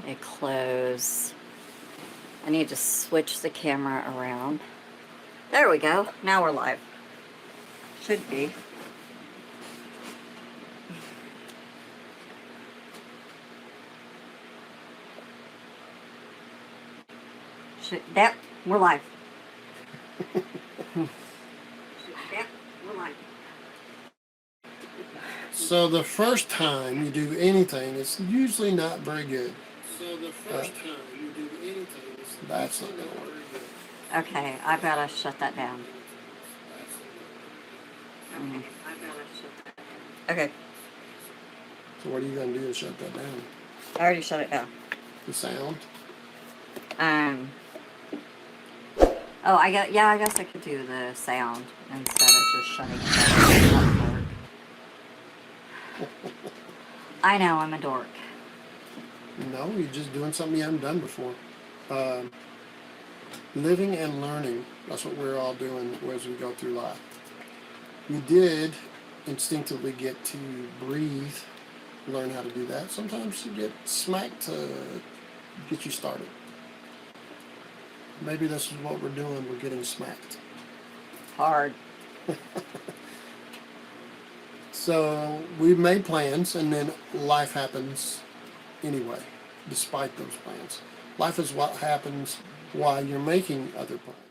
It close. I need to switch the camera around. There we go. Now we're live. Should be. Yep, we're live. Yep, we're live. So the first time you do anything, it's usually not very good. That's not going to work. Okay, I've got to shut that down. Okay. So what are you going to do to shut that down? I already shut it down. The sound? Oh, I guess I could do the sound instead of just shutting it down. I know, I'm a dork. No, you're just doing something you haven't done before. Living and learning. That's what we're all doing as we go through life. You did instinctively get to breathe, learn how to do that. Sometimes you get smacked to get you started. Maybe this is what we're doing. We're getting smacked. Hard. So we've made plans, and then life happens anyway, despite those plans. Life is what happens while you're making other plans.